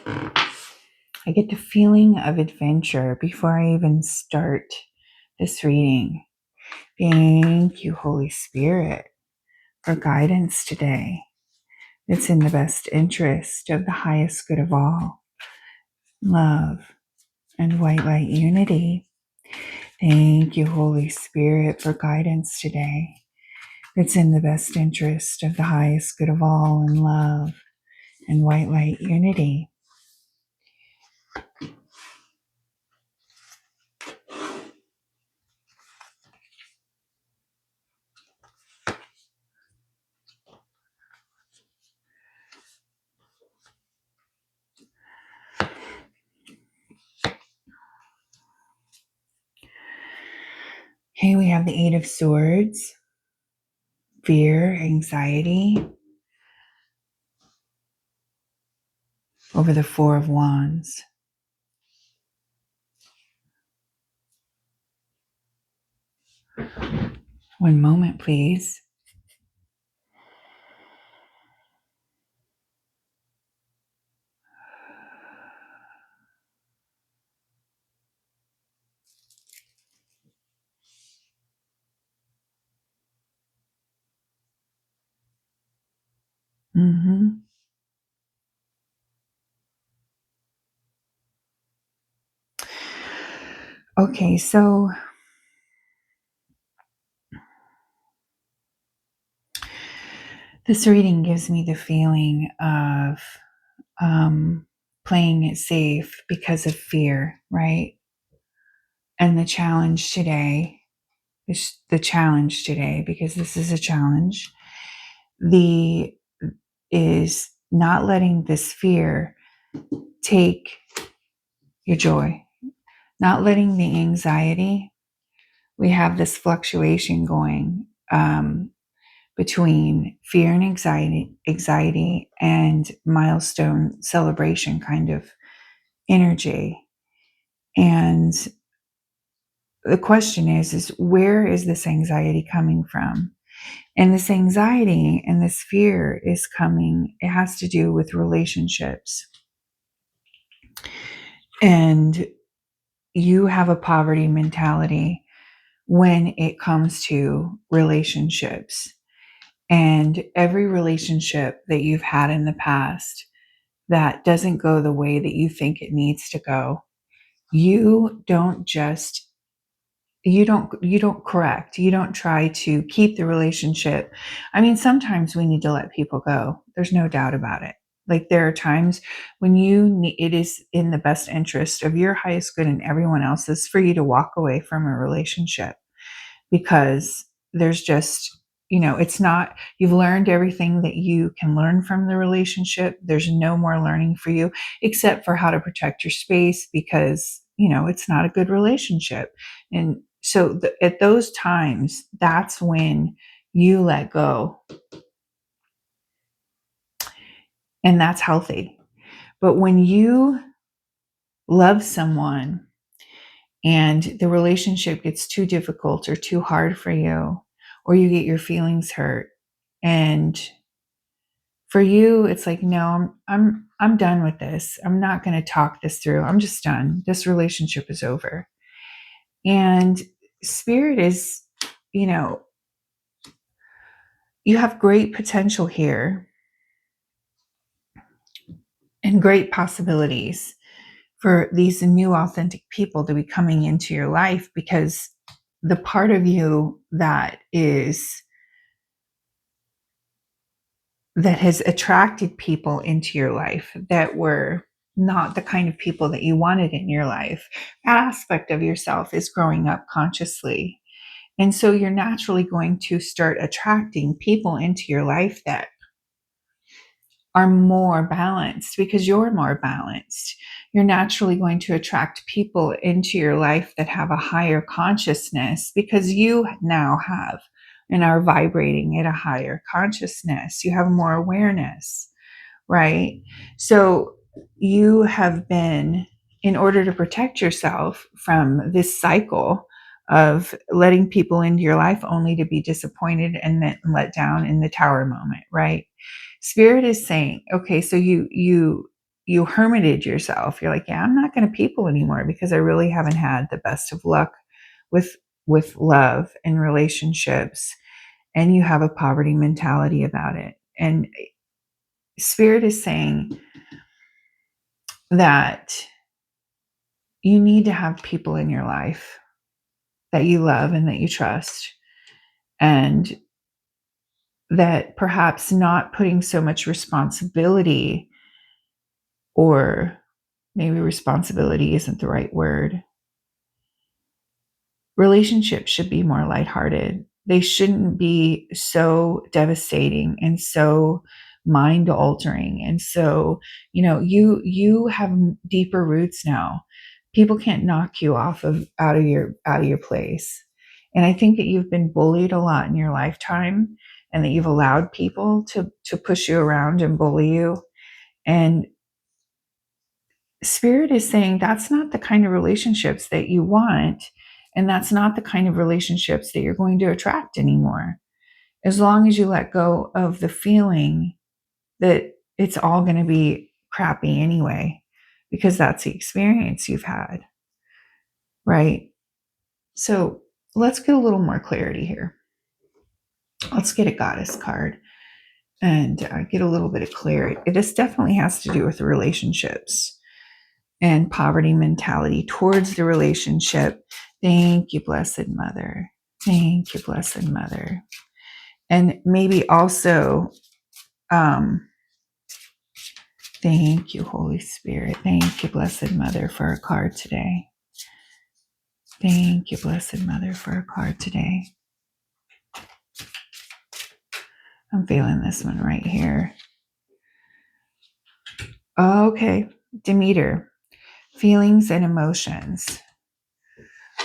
I get the feeling of adventure before I even start this reading. Thank you, Holy Spirit, for guidance today. It's in the best interest of the highest good of all, love and white light unity. Thank you, Holy Spirit, for guidance today. It's in the best interest of the highest good of all, in love and white light unity. Okay, we have the Eight of Swords, fear, anxiety, over the Four of Wands. One moment, please. Okay, so this reading gives me the feeling of playing it safe because of fear, right? And the challenge today, because this is a challenge, is not letting this fear take your joy, not letting the anxiety. We have this fluctuation going between fear and anxiety and milestone celebration kind of energy. And the question is where is this anxiety coming from? And this anxiety and this fear is coming, it has to do with relationships. And you have a poverty mentality when it comes to relationships. And every relationship that you've had in the past that doesn't go the way that you think it needs to go, you don't correct. You don't try to keep the relationship. I mean, sometimes we need to let people go. There's no doubt about it. Like there are times when it is in the best interest of your highest good and everyone else's for you to walk away from a relationship, because there's just, it's not, you've learned everything that you can learn from the relationship. There's no more learning for you except for how to protect your space, because, it's not a good relationship. And so at those times, that's when you let go. And that's healthy. But when you love someone and the relationship gets too difficult or too hard for you, or you get your feelings hurt, and for you it's like, no, I'm done with this. I'm not going to talk this through. I'm just done. This relationship is over. And spirit is, you have great potential here and great possibilities for these new authentic people to be coming into your life, because the part of you that has attracted people into your life that were not the kind of people that you wanted in your life, that aspect of yourself is growing up consciously. And so you're naturally going to start attracting people into your life that are more balanced, because you're more balanced. You're naturally going to attract people into your life that have a higher consciousness, because you now have and are vibrating at a higher consciousness. You have more awareness, right? So you have been, in order to protect yourself from this cycle of letting people into your life only to be disappointed and then let down in the tower moment, right? Spirit is saying, okay, so you you hermited yourself. You're like, yeah, I'm not going to people anymore because I really haven't had the best of luck with love and relationships, and you have a poverty mentality about it. And Spirit is saying that you need to have people in your life that you love and that you trust, and that perhaps not putting so much responsibility, or maybe responsibility isn't the right word. Relationships should be more lighthearted. They shouldn't be so devastating and so mind altering. And so, you have deeper roots now. People can't knock you off of out of your place. And I think that you've been bullied a lot in your lifetime, and that you've allowed people to push you around and bully you. And Spirit is saying that's not the kind of relationships that you want. And that's not the kind of relationships that you're going to attract anymore. As long as you let go of the feeling that it's all going to be crappy anyway, because that's the experience you've had, right? So let's get a little more clarity here. Let's get a goddess card and get a little bit of clarity. This definitely has to do with relationships and poverty mentality towards the relationship. Thank you, Blessed Mother. Thank you, Blessed Mother. And maybe also, thank you, Holy Spirit. Thank you, Blessed Mother, for a card today. Thank you, Blessed Mother, for a card today. I'm feeling this one right here. Okay, Demeter, feelings and emotions.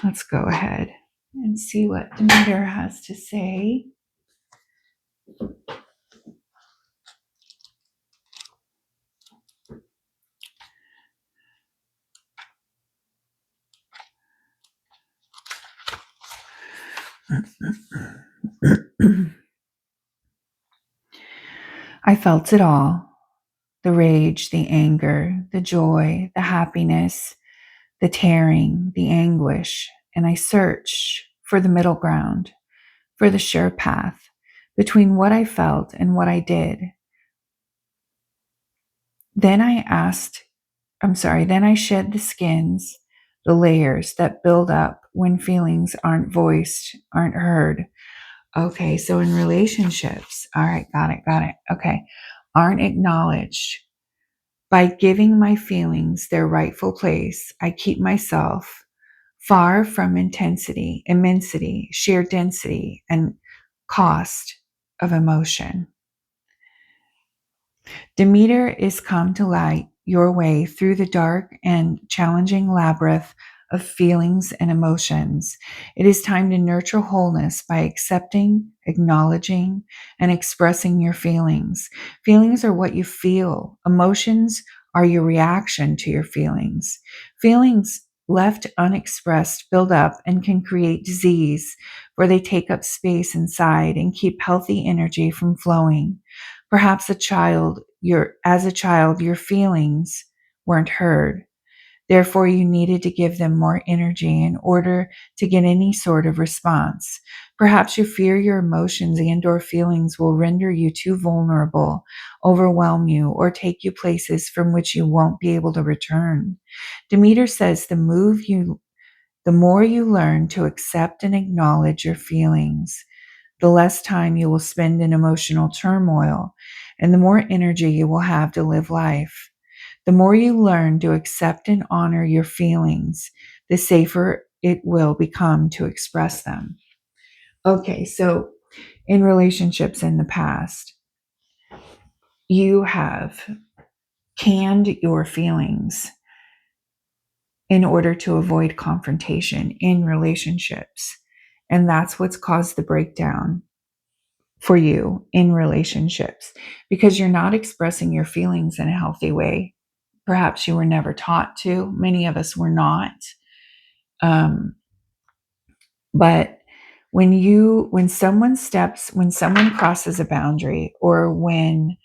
Let's go ahead and see what Demeter has to say. I felt it all. The rage, the anger, the joy, the happiness, the tearing, the anguish, and I searched for the middle ground, for the sure path between what I felt and what I did. Then I shed the skins, the layers that build up when feelings aren't voiced, aren't heard. Okay, so in relationships, all right, got it. Okay, aren't acknowledged. By giving my feelings their rightful place, I keep myself far from intensity, immensity, sheer density, and cost of emotion. Demeter is come to light your way through the dark and challenging labyrinth of feelings and emotions. It is time to nurture wholeness by accepting, acknowledging, and expressing your feelings. Feelings are what you feel. Emotions are your reaction to your feelings. Feelings left unexpressed build up and can create disease, where they take up space inside and keep healthy energy from flowing. Perhaps as a child, your feelings weren't heard. Therefore, you needed to give them more energy in order to get any sort of response. Perhaps you fear your emotions and/or feelings will render you too vulnerable, overwhelm you, or take you places from which you won't be able to return. Demeter says the more you learn to accept and acknowledge your feelings, the less time you will spend in emotional turmoil, and the more energy you will have to live life. The more you learn to accept and honor your feelings, the safer it will become to express them. Okay, so in relationships in the past, you have canned your feelings in order to avoid confrontation in relationships. And that's what's caused the breakdown for you in relationships, because you're not expressing your feelings in a healthy way. Perhaps you were never taught to. Many of us were not. But when someone crosses a boundary, or when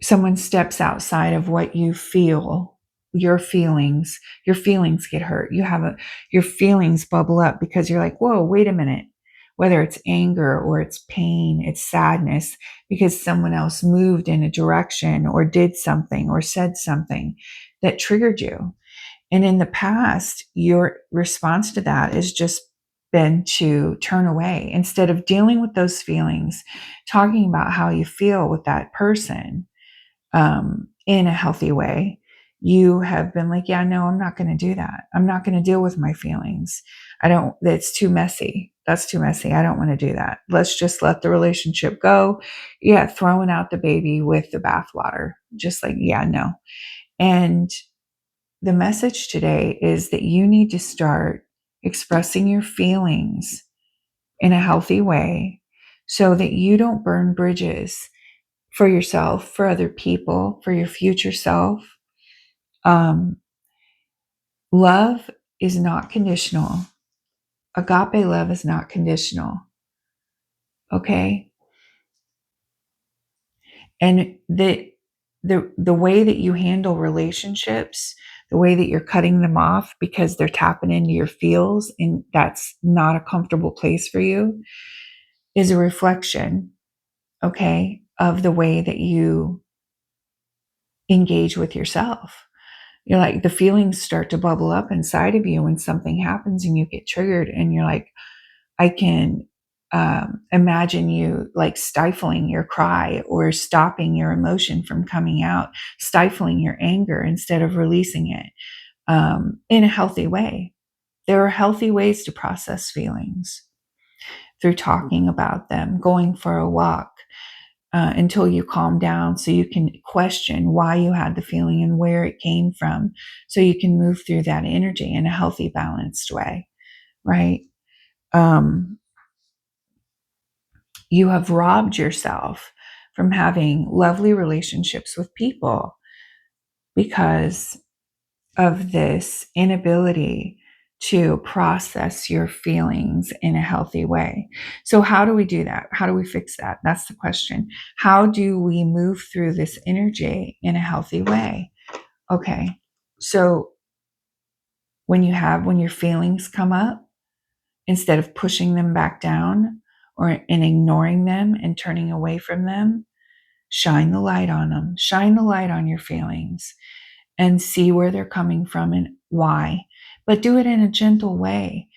someone steps outside of what you feel, your feelings get hurt. Your feelings bubble up because you're like, whoa, wait a minute. Whether it's anger or it's pain, it's sadness because someone else moved in a direction or did something or said something that triggered you. And in the past, your response to that has just been to turn away instead of dealing with those feelings, talking about how you feel with that person in a healthy way. You have been like, yeah, no, I'm not going to do that. I'm not going to deal with my feelings. That's too messy. That's too messy. I don't want to do that. Let's just let the relationship go. Yeah, throwing out the baby with the bathwater. Just like, yeah, no. And the message today is that you need to start expressing your feelings in a healthy way so that you don't burn bridges for yourself, for other people, for your future self. Um, Love is not conditional. Agape love is not conditional. Okay? And the way that you handle relationships, the way that you're cutting them off because they're tapping into your feels and that's not a comfortable place for you is a reflection, okay, of the way that you engage with yourself. You're like, the feelings start to bubble up inside of you when something happens and you get triggered, and you're like, I can imagine you like stifling your cry or stopping your emotion from coming out, stifling your anger instead of releasing it in a healthy way. There are healthy ways to process feelings through talking about them, going for a walk, until you calm down so you can question why you had the feeling and where it came from so you can move through that energy in a healthy, balanced way, right? Um, you have robbed yourself from having lovely relationships with people because of this inability to process your feelings in a healthy way. So, how do we do that? How do we fix that? That's the question. How do we move through this energy in a healthy way? Okay. So, when your feelings come up, instead of pushing them back down or and ignoring them and turning away from them, shine the light on them. Shine the light on your feelings and see where they're coming from and why. But do it in a gentle way.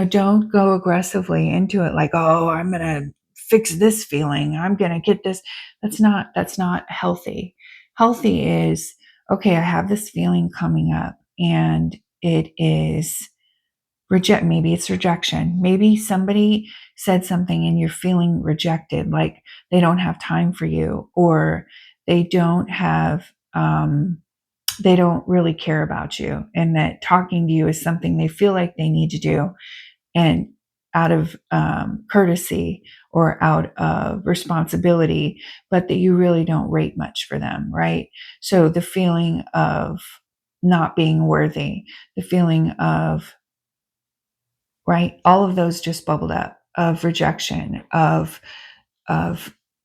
Don't go aggressively into it like, oh, I'm going to fix this feeling. I'm going to get this. That's not healthy. Healthy is, okay, I have this feeling coming up and it is maybe it's rejection. Maybe somebody said something and you're feeling rejected, like they don't have time for you or they don't have they don't really care about you, and that talking to you is something they feel like they need to do, and out of courtesy or out of responsibility, but that you really don't rate much for them, right? So the feeling of not being worthy, the feeling of, right, all of those just bubbled up, of rejection, of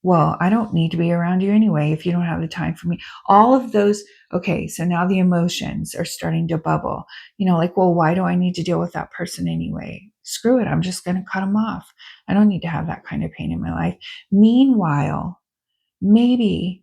well, I don't need to be around you anyway if you don't have the time for me. All of those. Okay, so now the emotions are starting to bubble. Like, well, why do I need to deal with that person anyway? Screw it, I'm just going to cut them off. I don't need to have that kind of pain in my life. Meanwhile, maybe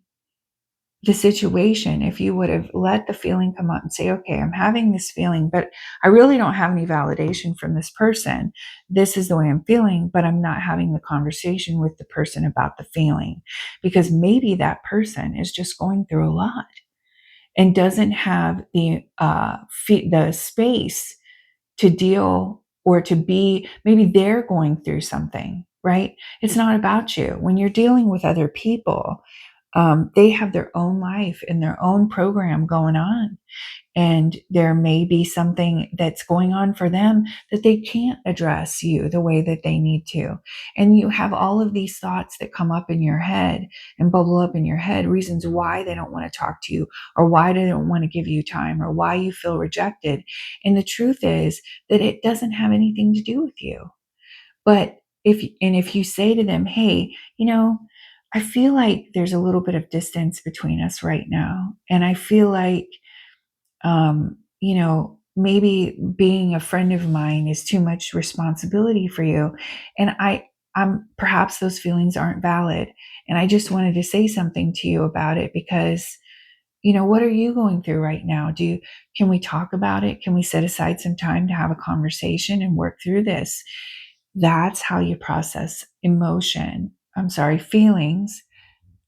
the situation, if you would have let the feeling come out and say, okay, I'm having this feeling, but I really don't have any validation from this person. This is the way I'm feeling, but I'm not having the conversation with the person about the feeling because maybe that person is just going through a lot and doesn't have the space to deal or to be, maybe they're going through something, right? It's not about you. When you're dealing with other people, they have their own life and their own program going on. And there may be something that's going on for them that they can't address you the way that they need to. And you have all of these thoughts that come up in your head and bubble up in your head, reasons why they don't want to talk to you or why they don't want to give you time or why you feel rejected. And the truth is that it doesn't have anything to do with you. But if you say to them, hey, I feel like there's a little bit of distance between us right now. And I feel like, maybe being a friend of mine is too much responsibility for you. And I'm perhaps those feelings aren't valid. And I just wanted to say something to you about it because, what are you going through right now? Can we talk about it? Can we set aside some time to have a conversation and work through this? That's how you process feelings,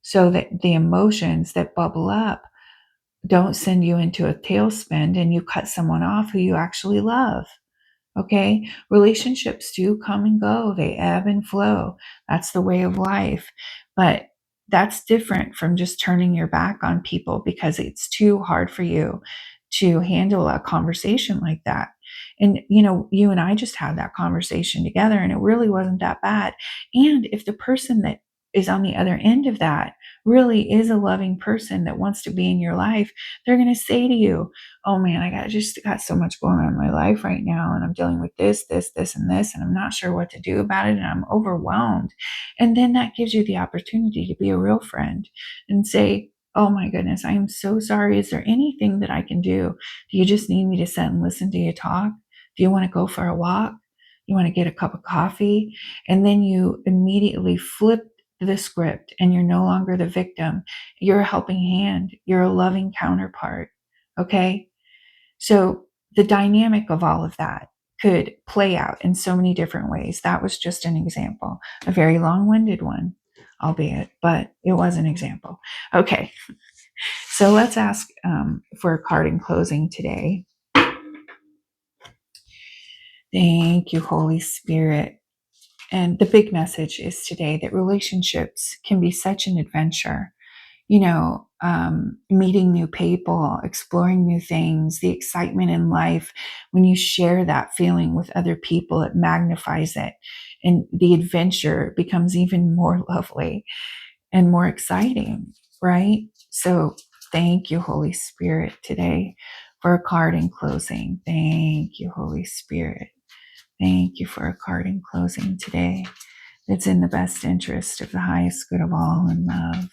so that the emotions that bubble up don't send you into a tailspin and you cut someone off who you actually love. Okay. Relationships do come and go, they ebb and flow. That's the way of life. But that's different from just turning your back on people because it's too hard for you to handle a conversation like that. And, you and I just had that conversation together and it really wasn't that bad. And if the person that is on the other end of that really is a loving person that wants to be in your life, they're going to say to you, oh man, just got so much going on in my life right now. And I'm dealing with this, and this, and I'm not sure what to do about it. And I'm overwhelmed. And then that gives you the opportunity to be a real friend and say, oh my goodness, I am so sorry. Is there anything that I can do? Do you just need me to sit and listen to you talk? Do you want to go for a walk? You want to get a cup of coffee? And then you immediately flip the script and you're no longer the victim. You're a helping hand. You're a loving counterpart. Okay. So the dynamic of all of that could play out in so many different ways. That was just an example, a very long winded one, albeit, but it was an example. Okay. So let's ask for a card in closing today. Thank you, Holy Spirit. And the big message is today that relationships can be such an adventure. Meeting new people, exploring new things, the excitement in life. When you share that feeling with other people, it magnifies it. And the adventure becomes even more lovely and more exciting, right? So thank you, Holy Spirit, today for a card in closing. Thank you, Holy Spirit. Thank you for a card in closing today that's in the best interest of the highest good of all in love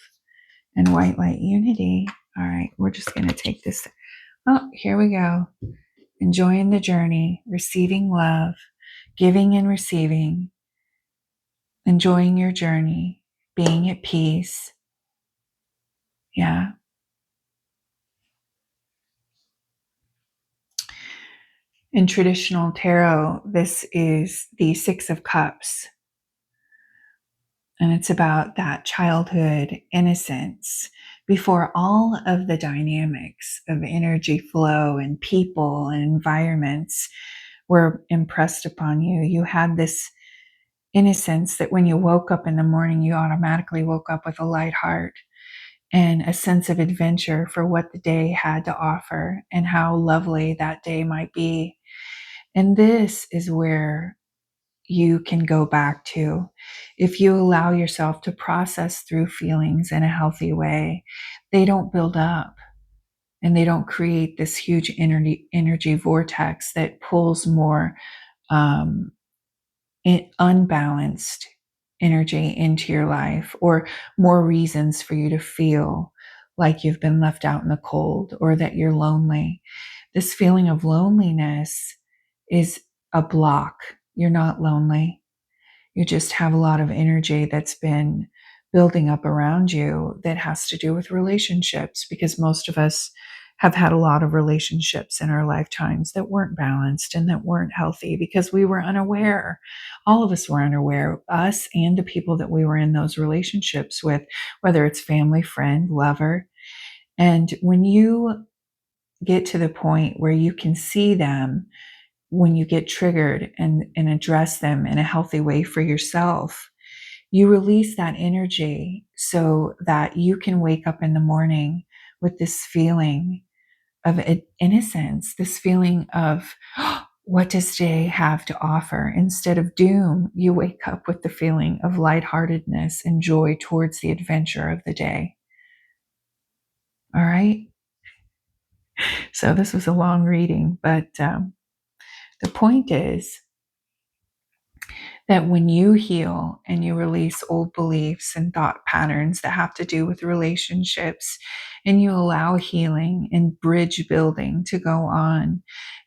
and white light unity. All right, we're just going to take this. Oh, here we go. Enjoying the journey, receiving love, giving and receiving, enjoying your journey, being at peace. Yeah. In traditional tarot, this is the Six of Cups. And it's about that childhood innocence before all of the dynamics of energy flow and people and environments were impressed upon you. You had this innocence that when you woke up in the morning, you automatically woke up with a light heart and a sense of adventure for what the day had to offer and how lovely that day might be. And this is where you can go back to. If you allow yourself to process through feelings in a healthy way, they don't build up and they don't create this huge energy vortex that pulls more um, unbalanced energy into your life, or more reasons for you to feel like you've been left out in the cold or that you're lonely. This feeling of loneliness is a block. You're not lonely. You just have a lot of energy that's been building up around you that has to do with relationships, because most of us have had a lot of relationships in our lifetimes that weren't balanced and that weren't healthy because we were unaware. All of us were unaware, us and the people that we were in those relationships with, whether it's family, friend, lover. And when you get to the point where you can see them, when you get triggered and address them in a healthy way for yourself, you release that energy so that you can wake up in the morning with this feeling of innocence, this feeling of, oh, what does today have to offer? Instead of doom, you wake up with the feeling of lightheartedness and joy towards the adventure of the day. All right. So this was a long reading, but the point is that when you heal and you release old beliefs and thought patterns that have to do with relationships, and you allow healing and bridge building to go on,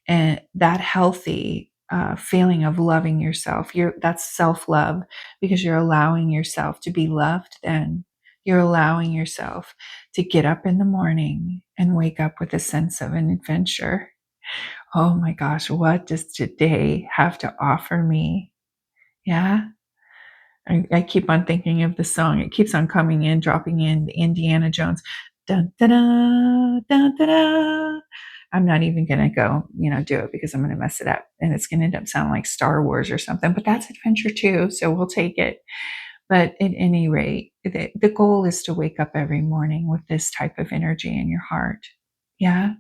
and that healthy feeling of loving yourself, that's self-love, because you're allowing yourself to be loved. Then you're allowing yourself to get up in the morning and wake up with a sense of an adventure. Oh my gosh, what does today have to offer me? Yeah. I keep on thinking of the song. It keeps on coming in, dropping in, the Indiana Jones. Dun, da, da, dun, da, da. I'm not even going to go, do it, because I'm going to mess it up and it's going to end up sounding like Star Wars or something, but that's adventure too. So we'll take it. But at any rate, the goal is to wake up every morning with this type of energy in your heart. Yeah.